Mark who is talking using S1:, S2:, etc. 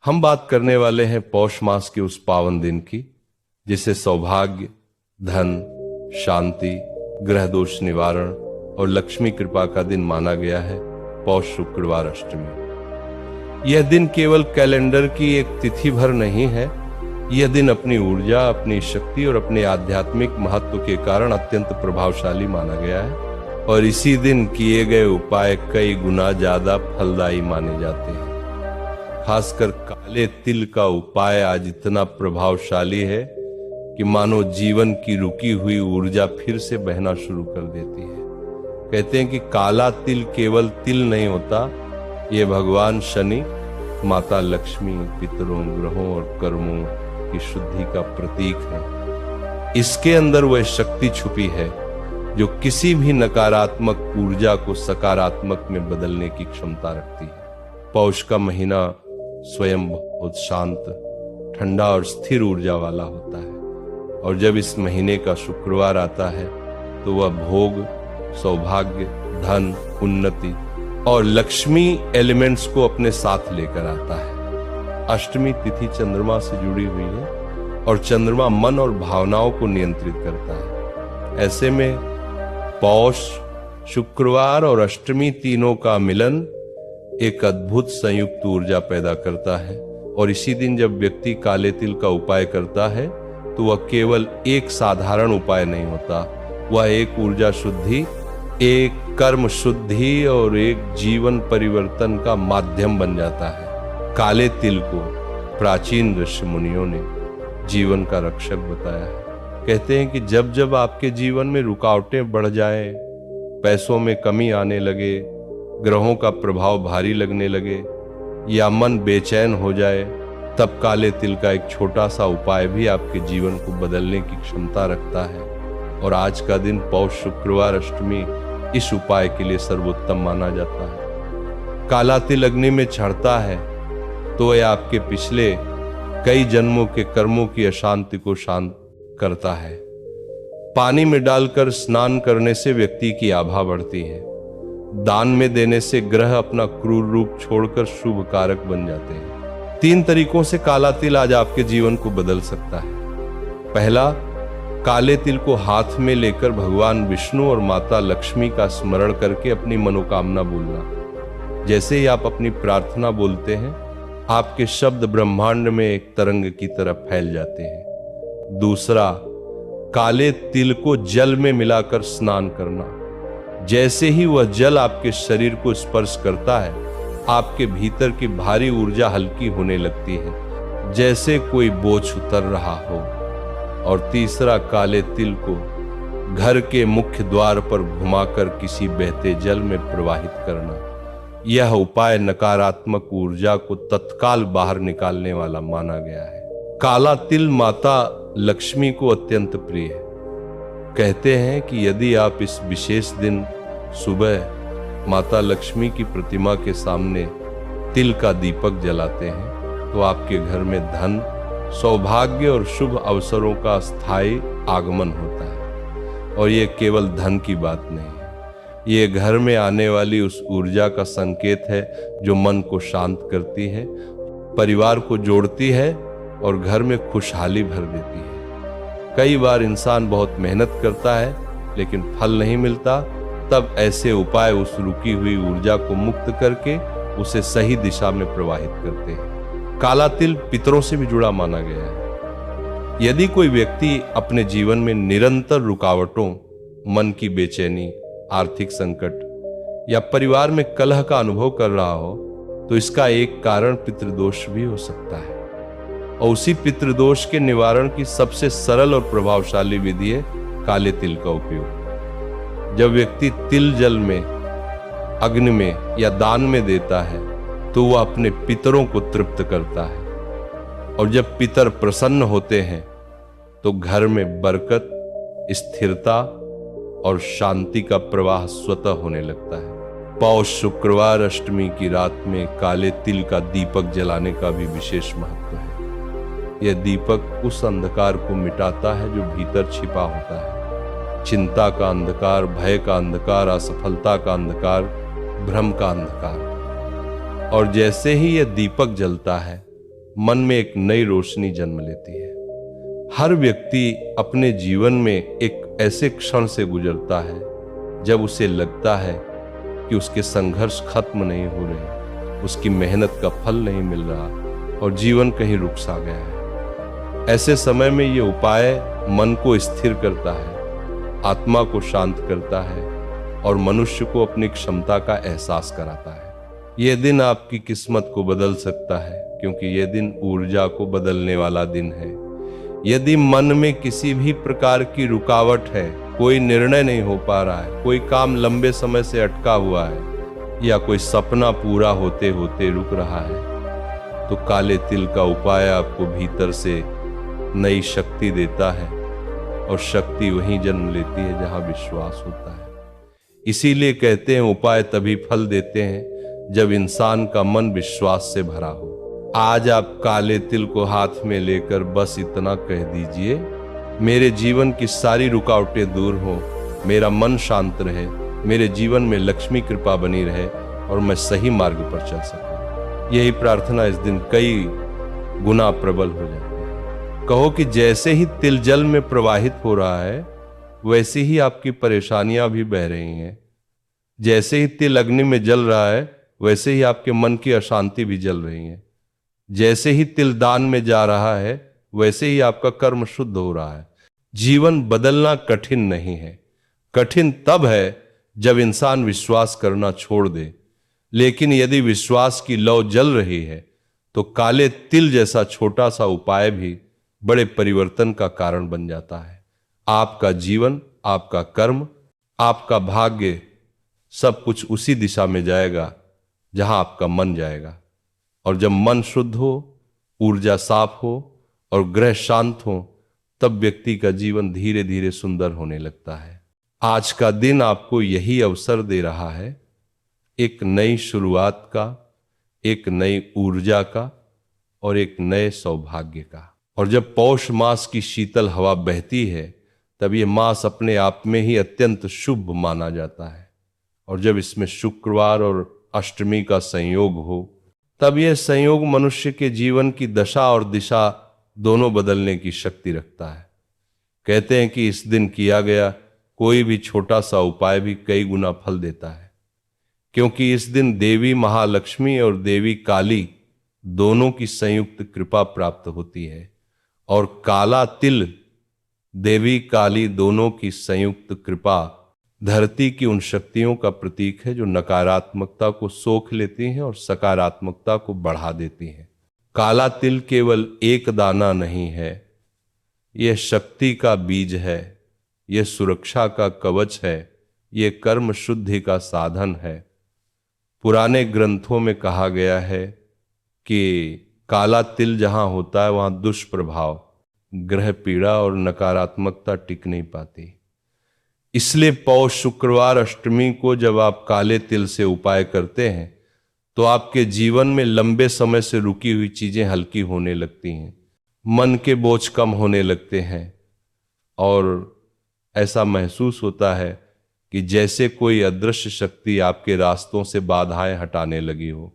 S1: हम बात करने वाले हैं पौष मास के उस पावन दिन की जिसे सौभाग्य, धन, शांति, ग्रह दोष निवारण और लक्ष्मी कृपा का दिन माना गया है, पौष शुक्रवार अष्टमी। यह दिन केवल कैलेंडर की एक तिथि भर नहीं है। यह दिन अपनी ऊर्जा, अपनी शक्ति और अपने आध्यात्मिक महत्व के कारण अत्यंत प्रभावशाली माना गया है और इसी दिन किए गए उपाय कई गुना ज्यादा फलदायी माने जाते हैं। खासकर काले तिल का उपाय आज इतना प्रभावशाली है कि मानो जीवन की रुकी हुई ऊर्जा फिर से बहना शुरू कर देती है। कहते हैं कि काला तिल केवल तिल नहीं होता, ये भगवान शनि, माता लक्ष्मी, पितरों, ग्रहों और कर्मों की शुद्धि का प्रतीक है। इसके अंदर वह शक्ति छुपी है जो किसी भी नकारात्मक ऊर्जा को सकारात्मक में बदलने की क्षमता रखती है। पौष का महीना स्वयं बहुत शांत, ठंडा और स्थिर ऊर्जा वाला होता है और जब इस महीने का शुक्रवार आता है तो वह भोग, सौभाग्य, धन, उन्नति और लक्ष्मी एलिमेंट्स को अपने साथ लेकर आता है। अष्टमी तिथि चंद्रमा से जुड़ी हुई है और चंद्रमा मन और भावनाओं को नियंत्रित करता है। ऐसे में पौष, शुक्रवार और अष्टमी तीनों का मिलन एक अद्भुत संयुक्त ऊर्जा पैदा करता है और इसी दिन जब व्यक्ति काले तिल का उपाय करता है तो वह केवल एक साधारण उपाय नहीं होता, वह एक ऊर्जा शुद्धि, एक कर्म शुद्धि और एक जीवन परिवर्तन का माध्यम बन जाता है। काले तिल को प्राचीन ऋषि मुनियों ने जीवन का रक्षक बताया है। कहते हैं कि जब जब आपके जीवन में रुकावटें बढ़ जाएं, पैसों में कमी आने लगे, ग्रहों का प्रभाव भारी लगने लगे या मन बेचैन हो जाए, तब काले तिल का एक छोटा सा उपाय भी आपके जीवन को बदलने की क्षमता रखता है। और आज का दिन पौष शुक्रवार अष्टमी इस उपाय के लिए सर्वोत्तम माना जाता है। काला तिल अग्नि में चढ़ता है तो यह आपके पिछले कई जन्मों के कर्मों की अशांति को शांत करता है। पानी में डालकर स्नान करने से व्यक्ति की आभा बढ़ती है। दान में देने से ग्रह अपना क्रूर रूप छोड़कर शुभ कारक बन जाते हैं। 3 तरीकों से काला तिल आज आपके जीवन को बदल सकता है। पहला, काले तिल को हाथ में लेकर भगवान विष्णु और माता लक्ष्मी का स्मरण करके अपनी मनोकामना बोलना। जैसे ही आप अपनी प्रार्थना बोलते हैं, आपके शब्द ब्रह्मांड में एक तरंग की तरह फैल जाते हैं। दूसरा, काले तिल को जल में मिलाकर स्नान करना। जैसे ही वह जल आपके शरीर को स्पर्श करता है, आपके भीतर की भारी ऊर्जा हल्की होने लगती है, जैसे कोई बोझ उतर रहा हो। और तीसरा, काले तिल को घर के मुख्य द्वार पर घुमाकर किसी बहते जल में प्रवाहित करना। यह उपाय नकारात्मक ऊर्जा को तत्काल बाहर निकालने वाला माना गया है। काला तिल माता लक्ष्मी को अत्यंत प्रिय है। कहते हैं कि यदि आप इस विशेष दिन सुबह माता लक्ष्मी की प्रतिमा के सामने तिल का दीपक जलाते हैं तो आपके घर में धन, सौभाग्य और शुभ अवसरों का स्थायी आगमन होता है। और ये केवल धन की बात नहीं है, ये घर में आने वाली उस ऊर्जा का संकेत है जो मन को शांत करती है, परिवार को जोड़ती है और घर में खुशहाली भर देती है। कई बार इंसान बहुत मेहनत करता है लेकिन फल नहीं मिलता, तब ऐसे उपाय उस रुकी हुई ऊर्जा को मुक्त करके उसे सही दिशा में प्रवाहित करते हैं। काला तिल पितरों से भी जुड़ा माना गया है। यदि कोई व्यक्ति अपने जीवन में निरंतर रुकावटों, मन की बेचैनी, आर्थिक संकट या परिवार में कलह का अनुभव कर रहा हो तो इसका एक कारण पितृदोष भी हो सकता है। और उसी पितृदोष के निवारण की सबसे सरल और प्रभावशाली विधि है काले तिल का उपयोग। जब व्यक्ति तिल जल में, अग्नि में या दान में देता है तो वह अपने पितरों को तृप्त करता है और जब पितर प्रसन्न होते हैं तो घर में बरकत, स्थिरता और शांति का प्रवाह स्वतः होने लगता है। पौष शुक्रवार अष्टमी की रात में काले तिल का दीपक जलाने का भी विशेष महत्व है। यह दीपक उस अंधकार को मिटाता है जो भीतर छिपा होता है। चिंता का अंधकार, भय का अंधकार, असफलता का अंधकार, भ्रम का अंधकार। और जैसे ही यह दीपक जलता है मन में एक नई रोशनी जन्म लेती है। हर व्यक्ति अपने जीवन में एक ऐसे क्षण से गुजरता है जब उसे लगता है कि उसके संघर्ष खत्म नहीं हो रहे, उसकी मेहनत का फल नहीं मिल रहा और जीवन कहीं रुक सा गया है। ऐसे समय में ये उपाय मन को स्थिर करता है, आत्मा को शांत करता है और मनुष्य को अपनी क्षमता का एहसास कराता है। यह दिन आपकी किस्मत को बदल सकता है, क्योंकि यह दिन ऊर्जा को बदलने वाला दिन है। यदि मन में किसी भी प्रकार की रुकावट है, कोई निर्णय नहीं हो पा रहा है, कोई काम लंबे समय से अटका हुआ है या कोई सपना पूरा होते होते रुक रहा है, तो काले तिल का उपाय आपको भीतर से नई शक्ति देता है और शक्ति वहीं जन्म लेती है जहां विश्वास होता है। इसीलिए कहते हैं उपाय तभी फल देते हैं जब इंसान का मन विश्वास से भरा हो। आज आप काले तिल को हाथ में लेकर बस इतना कह दीजिए, मेरे जीवन की सारी रुकावटें दूर हो, मेरा मन शांत रहे, मेरे जीवन में लक्ष्मी कृपा बनी रहे और मैं सही मार्ग पर चल सकूं। यही प्रार्थना इस दिन कई गुना प्रबल हो जाती है। कहो कि जैसे ही तिल जल में प्रवाहित हो रहा है, वैसे ही आपकी परेशानियां भी बह रही हैं। जैसे ही तिल अग्नि में जल रहा है, वैसे ही आपके मन की अशांति भी जल रही है। जैसे ही तिल दान में जा रहा है, वैसे ही आपका कर्म शुद्ध हो रहा है। जीवन बदलना कठिन नहीं है, कठिन तब है जब इंसान विश्वास करना छोड़ दे। लेकिन यदि विश्वास की लौ जल रही है, तो काले तिल जैसा छोटा सा उपाय भी बड़े परिवर्तन का कारण बन जाता है। आपका जीवन, आपका कर्म, आपका भाग्य, सब कुछ उसी दिशा में जाएगा जहां आपका मन जाएगा। और जब मन शुद्ध हो, ऊर्जा साफ हो और ग्रह शांत हो, तब व्यक्ति का जीवन धीरे धीरे सुंदर होने लगता है। आज का दिन आपको यही अवसर दे रहा है, एक नई शुरुआत का, एक नई ऊर्जा का और एक नए सौभाग्य का। और जब पौष मास की शीतल हवा बहती है, तब यह मास अपने आप में ही अत्यंत शुभ माना जाता है। और जब इसमें शुक्रवार और अष्टमी का संयोग हो, तब यह संयोग मनुष्य के जीवन की दशा और दिशा दोनों बदलने की शक्ति रखता है। कहते हैं कि इस दिन किया गया कोई भी छोटा सा उपाय भी कई गुना फल देता है, क्योंकि इस दिन देवी महालक्ष्मी और देवी काली दोनों की संयुक्त कृपा प्राप्त होती है। और काला तिल, देवी काली दोनों की संयुक्त कृपा धरती की उन शक्तियों का प्रतीक है जो नकारात्मकता को सोख लेती हैं और सकारात्मकता को बढ़ा देती हैं। काला तिल केवल एक दाना नहीं है, यह शक्ति का बीज है, यह सुरक्षा का कवच है, यह कर्म शुद्धि का साधन है। पुराने ग्रंथों में कहा गया है कि काला तिल जहां होता है वहां दुष्प्रभाव, ग्रह पीड़ा और नकारात्मकता टिक नहीं पाती। इसलिए पौष शुक्रवार अष्टमी को जब आप काले तिल से उपाय करते हैं, तो आपके जीवन में लंबे समय से रुकी हुई चीजें हल्की होने लगती हैं, मन के बोझ कम होने लगते हैं और ऐसा महसूस होता है कि जैसे कोई अदृश्य शक्ति आपके रास्तों से बाधाएं हटाने लगी हो।